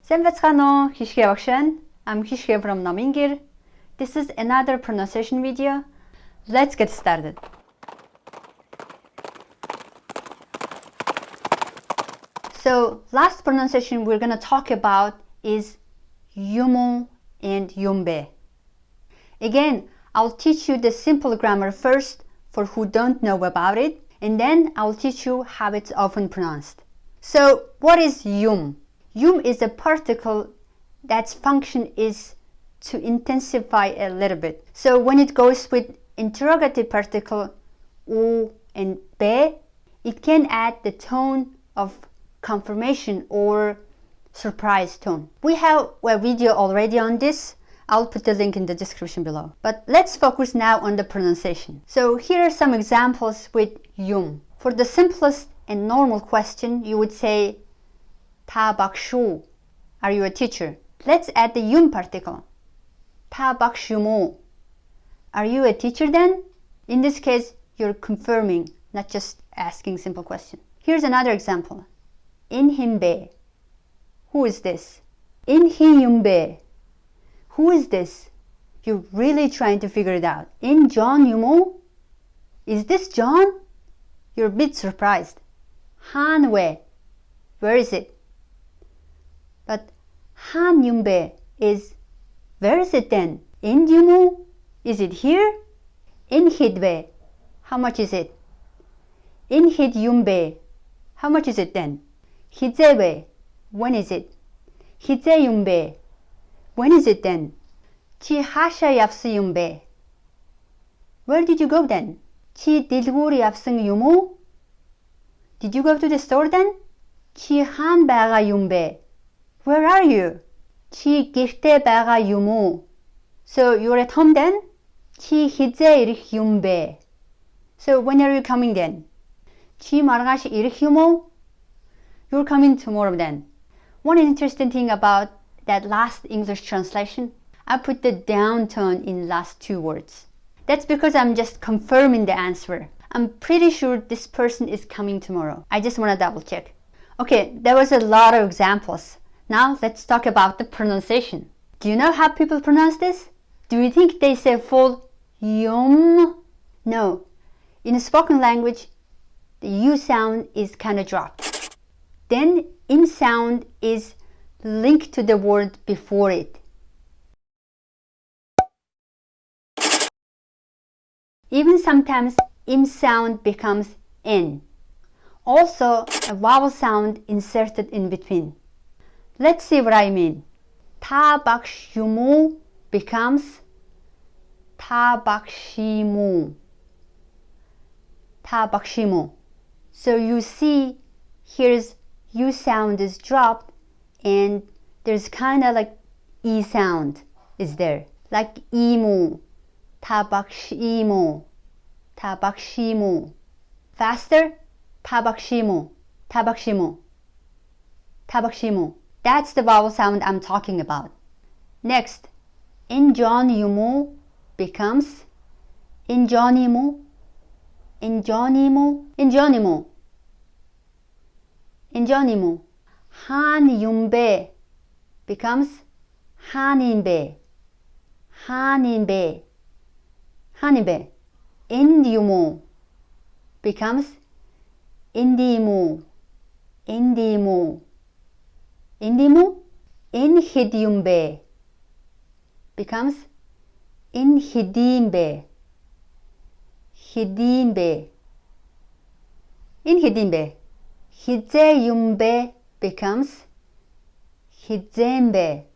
Сайн байцгаана уу? Хишгэ багшаа. I'm Hishge from Namingir. This is another pronunciation video. Let's get started. So, last pronunciation we're going to talk about is yumu and yumbe. Again, I'll teach you the simple grammar first for who don't know about it, and then I'll teach you how it's often pronounced. So, what is yum? Yum is a particle that's function is to intensify a little bit. So when it goes with interrogative particle u and be, it can add the tone of confirmation or surprise tone. We have a video already on this. I'll put the link in the description below. But let's focus now on the pronunciation. So here are some examples with yum. For the simplest and normal question, you would say Ta bakshu. Are you a teacher? Let's add the yum particle. Ta bakshumu. Are you a teacher then? In this case, you're confirming, not just asking simple question. Here's another example. In himbe. Who is this? In hiyumbe. Who is this? You're really trying to figure it out. In John yumu. Is this John? You're a bit surprised. Hanwe. Where is it? But Han Yumbe is, where is it then? In Yumu? Is it here? In Hidwe, how much is it? In Hid Yumbe, how much is it then? Hidzewe, when is it? Hidze Yumbe, when is it then? Chi Hasha Yapsi Yumbe, where did you go then? Chi Dilguri Yapsing Yumu? Did you go to the store then? Chi Han Baga Yumbe, where are you? Chi gifte baga yumu. So you're at home then? Chi hidze irich yumbe. So when are you coming then? Chi margash irich yumu. You're coming tomorrow then. One interesting thing about that last English translation, I put the down tone in last two words. That's because I'm just confirming the answer. I'm pretty sure this person is coming tomorrow. I just want to double check. Okay, there was a lot of examples. Now let's talk about the pronunciation. Do you know how people pronounce this? Do you think they say full yum? No. In a spoken language, the U sound is kind of dropped. Then im sound is linked to the word before it. Even sometimes im sound becomes n. Also, a vowel sound inserted in between. Let's see what I mean. Ta bakshumu becomes ta bakshimu. Ta bakshimu. So you see, here's U sound is dropped and there's kind of like E sound is there. Like imu. Ta bakshimu. Ta bakshimu. Faster. Ta bakshimu. Ta bakshimu. Ta bakshimu. That's the vowel sound I'm talking about. Next, injonimu becomes injonimu, injonimu, injonimu, injonimu. Han yumbe becomes haninbe, haninbe, haninbe. Indiumu becomes indimu, indimu. Indimu, inhidiumbe becomes inhidimbe, hidimbe, inhidimbe. Hidzeyumbe becomes hidzembe,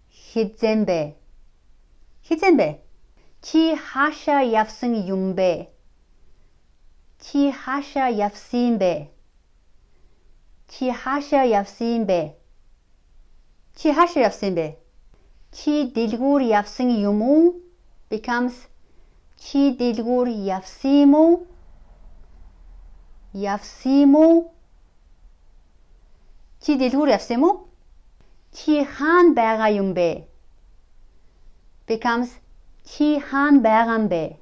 hidzembe, hidzembe. Chi hasha yafsing yumbe, chi hasha yafsimbe. Chi hasha yafsimbe. Chi hasha yafsimbe. Chi dilgur yafsing yumu becomes chi dilgur yafsimu. Yafsimu. Chi dilgur yafsimu. Chi han baga yumbe becomes chi han bagambe.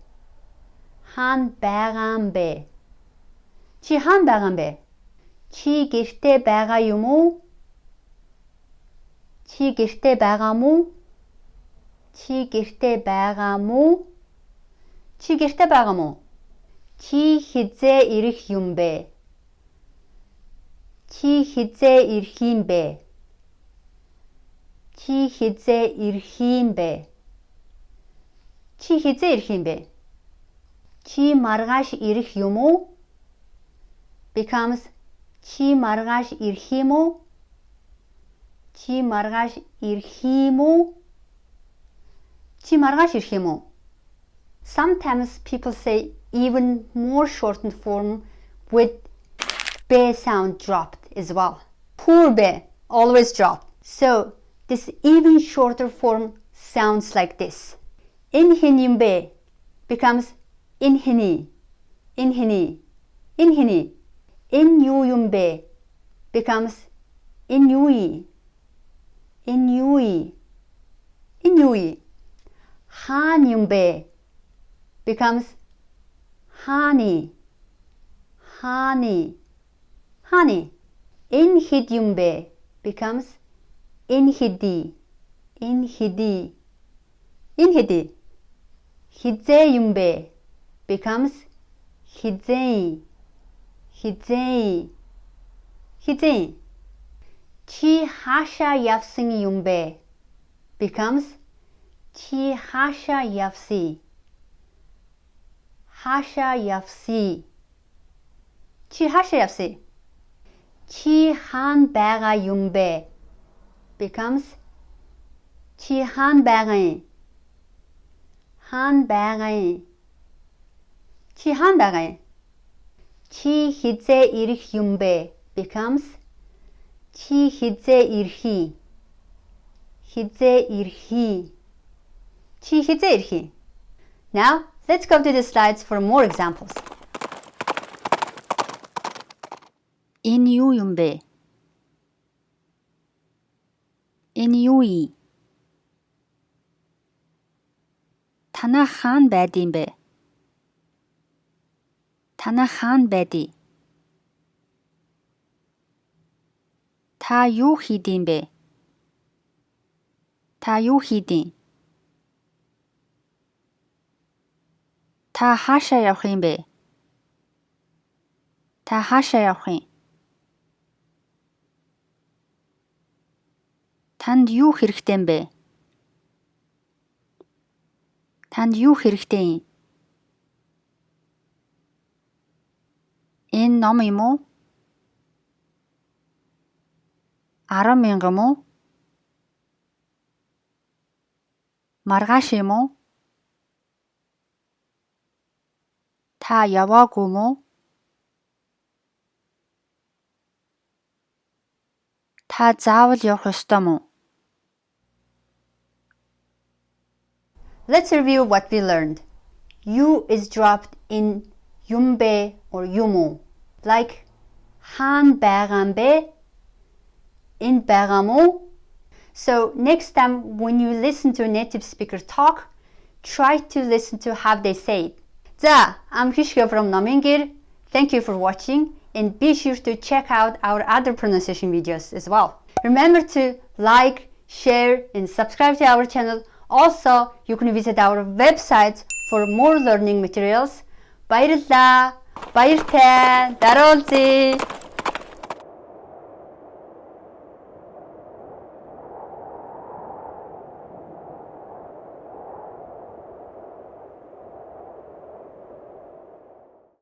Han bagambe. Chi han bagambe. Чи гэртээ байгаа юм уу? Чи гэртээ байгаа мүү? Чи гэртээ байгаа мүү? Чи гэртээ байгаа мүү? Чи хизээ ирэх юм бэ? Чи хизээ ирэх юм бэ? Чи хизээ ирэх юм бэ? Чи хизээ ирэх юм бэ? Чи маргааш ирэх юм уу? Becomes чи маргааш ирэх юм уу? Чи маргааш ирэх юм уу? Чи маргааш ирэх юм уу? Sometimes people say even more shortened form with B sound dropped as well. Poor B, always dropped. So this even shorter form sounds like this. Энэ юм бэ becomes энэ. Энэ юу юм бэ becomes энэ юу. Хаан юм бэ becomes хааны. Энэ хэд юм бэ becomes энэ хэдий. Хизээ юм бэ becomes хизээ. Чи хаашаа явсан юм бэ becomes чи хаашаа явсий. Чи хаашаа явсий. Чи хаан байгаа юм бэ becomes чи хаан байгаа юм. Чи хизээ ирэх юм бэ becomes чи хизээ ирхий. Now let's go to the slides for more examples. Энэ юу юм бэ? Энэ юу ий? Танаа хаан байдсан бэ? Танаа хаан байдий. Та юу хийдэм бэ? Та хаашаа явах юм бэ? Танд юу хэрэгтэй юм бэ? Энэ ном юм уу? 10,000 юм уу? Маргааш юм уу? Та яваагүй мүү? Та заавал явах ёстой мүү? Let's review what we learned. You is dropped in юмбэ or юму. Like хаан байгаа бэ? Энэ байгаа мүү? So next time when you listen to a native speaker talk, try to listen to how they say it. So, I'm Hishka from Namingir. Thank you for watching and be sure to check out our other pronunciation videos as well. Remember to like, share and subscribe to our channel. Also, you can visit our website for more learning materials. Баярлалаа. Баяртай. Даруулъя.